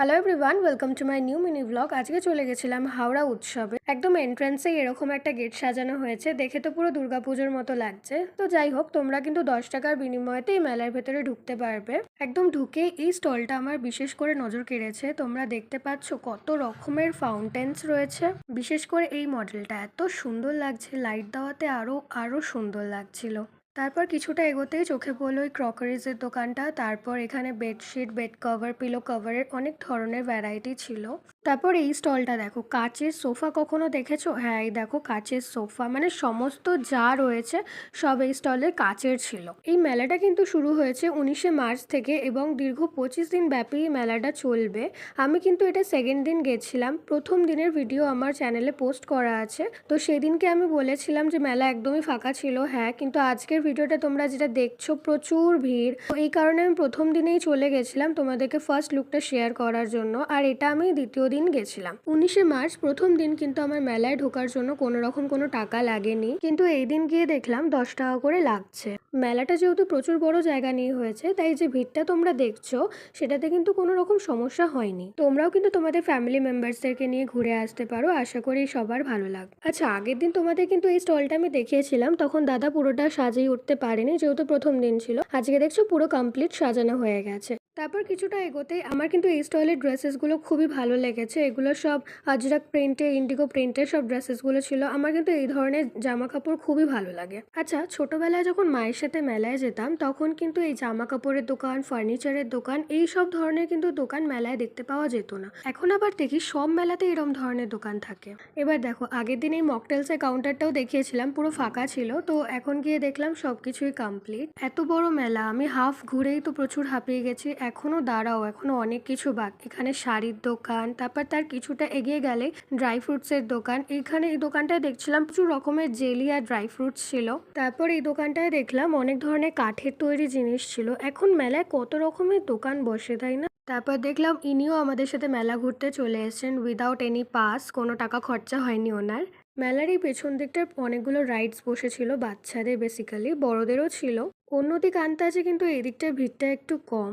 Hello everyone, welcome to my new mini blog. আজকে চলে গেছিলাম হাওড়া উৎসবে। একদম এন্ট্রান্সে এরকম একটা গেট সাজানো হয়েছে, দেখে তো পুরো দুর্গাপুজোর মতো লাগছে। তো যাই হোক, তোমরা কিন্তু 10 টাকার বিনিময়েতে এই মেলার ভেতরে ঢুকতে পারবে। একদম ঢুকে এই স্টলটা আমার বিশেষ করে নজর কেড়েছে। তোমরা দেখতে পাচ্ছ কত রকমের ফাউন্টেন্স রয়েছে। বিশেষ করে এই মডেলটা এত সুন্দর লাগছে, লাইট দেওয়াতে আরো আরো সুন্দর লাগছিল। তারপর কিছুটা এগোতেই চোখে পড়লো ওই ক্রকারিজের দোকানটা। তারপর এখানে বেডশিট, বেড কভার, পিলো কভারের অনেক ধরনের ভ্যারাইটি ছিল। তারপর এই স্টলটা দেখো, কাচের সোফা কখনো দেখেছো? হ্যাঁ, এই দেখো কাচের সোফা, মানে সমস্ত যা রয়েছে সব এই স্টলে কাচের ছিল। এই মেলাটা কিন্তু শুরু হয়েছে 19শে মার্চ থেকে এবং দীর্ঘ 25 দিন ব্যাপী মেলাটা চলবে। আমি কিন্তু এটা সেকেন্ড দিন গেছিলাম। প্রথম দিনের ভিডিও আমার চ্যানেলে পোস্ট করা আছে। তো সেদিনকে আমি বলেছিলাম যে মেলা একদমই ফাঁকা ছিল। হ্যাঁ, কিন্তু আজকের ভিডিওটা তোমরা যেটা দেখছো প্রচুর ভিড়। তো এই কারণে আমি প্রথম দিনেই চলে গেছিলাম তোমাদেরকে ফার্স্ট লুকটা শেয়ার করার জন্য। আর এটা আমি দ্বিতীয় দিন গেছিলাম। 19শে মার্চ প্রথম দিন কিন্তু আমার মেলায় ঢোকার জন্য কোনো রকম কোনো টাকা লাগেনি, কিন্তু এই দিন গিয়ে দেখলাম 10 টাকা করে লাগছে। মেলাটা যেহেতু প্রচুর বড় জায়গা নিয়ে হয়েছে, তাই যে ভিড়টা তোমরা দেখছো সেটাতে কিন্তু কোনো রকম সমস্যা হয়নি। তোমরাও কিন্তু তোমাদের ফ্যামিলি মেম্বার্সদেরকে নিয়ে ঘুরে আসতে পারো। আশা করি সবার ভালো লাগবে। আচ্ছা, আগের দিন তোমাদের কিন্তু এই স্টলটা আমি দেখিয়েছিলাম, তখন দাদা পুরোটা সাজিয়ে উঠতে পারেনি যেহেতু প্রথম দিন ছিল। আজকে দেখছো পুরো কমপ্লিট সাজানো হয়ে গেছে। তারপর কিছুটা এগোতেই আমার কিন্তু এই স্টলের ড্রেসেসগুলো খুবই ভালো লেগেছে। এগুলো সব আজরাক প্রিন্টে, ইন্ডিগো প্রিন্টের সব ড্রেসেসগুলো ছিল। আমার কিন্তু এই ধরনের জামা কাপড় খুবই ভালো লাগে। আচ্ছা, ছোটবেলায় যখন মায়ের সাথে মেলায় যেতাম তখন কিন্তু এই জামা কাপড়ের দোকান, ফার্নিচারের দোকান, এই সব ধরনের কিন্তু দোকান মেলায় দেখতে পাওয়া যেত না। এখন আবার দেখি সব মেলাতে এরকম ধরনের দোকান থাকে। এবার দেখো, আগের দিন এই মকটেলসের কাউন্টারটাও দেখিয়েছিলাম, পুরো ফাঁকা ছিল। তো এখন গিয়ে দেখলাম সবকিছুই কমপ্লিট। এত বড় মেলা, আমি হাফ ঘুরেই তো প্রচুর হাঁপিয়ে গেছি। এখনো দাঁড়াও, এখনো অনেক কিছু বাকি। এখানে শাড়ির দোকান, তারপর তার কিছুটা এগিয়ে গেলে ড্রাই ফ্রুটসের দোকান। এইখানে এই দোকানটায় দেখছিলাম প্রচুর রকমের জেলি আর ড্রাই ফ্রুটস ছিল। তারপর এই দোকানটায় দেখলাম অনেক ধরনের কাঠের তৈরি জিনিস ছিল। এখন মেলায় কত রকমের দোকান বসে, তাই না? তারপর দেখলাম ইনিও আমাদের সাথে মেলা ঘুরতে চলে এসেছেন উইদাউট এনি পাস, কোনো টাকা খরচা হয়নি ওনার। মেলার এই পেছন দিকটায় অনেকগুলো রাইডস বসেছিল, বাচ্চাদের বেসিক্যালি, বড়দেরও ছিল। অন্যদিকে আনতে আছে, কিন্তু এই দিকটায় ভিড়টা একটু কম।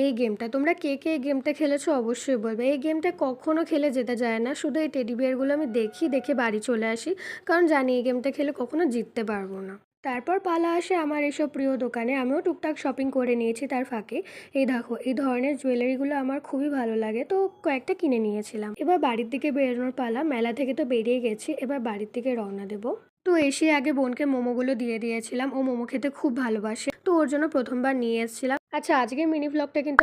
এই গেমটা তোমরা কে কে এই গেমটা খেলেছো অবশ্যই বলবে। এই গেমটা কখনো খেলে যেতে যায় না, শুধু এই টেডি বিয়ারগুলো আমি দেখে বাড়ি চলে আসি, কারণ জানি এই গেমটা খেলে কখনো জিততে পারবো না। তারপর পালা আসে আমার এসব প্রিয় দোকানে। আমিও টুকটাক শপিং করে নিয়েছি তার ফাঁকে। এই দেখো, এই ধরনের জুয়েলারিগুলো আমার খুবই ভালো লাগে, তো কয়েকটা কিনে নিয়েছিলাম। এবার বাড়ির দিকে বেরোনোর পালা। মেলা থেকে তো বেরিয়ে গেছি, এবার বাড়ির দিকে রওনা দেবো। তো এসে আগে বোনকে মোমোগুলো দিয়ে দিয়েছিলাম। ও মোমো খেতে খুব ভালোবাসে, তো ওর জন্য প্রথমবার নিয়ে এসেছিলাম। আচ্ছা, আজকের মিনি ব্লগটা কিন্তু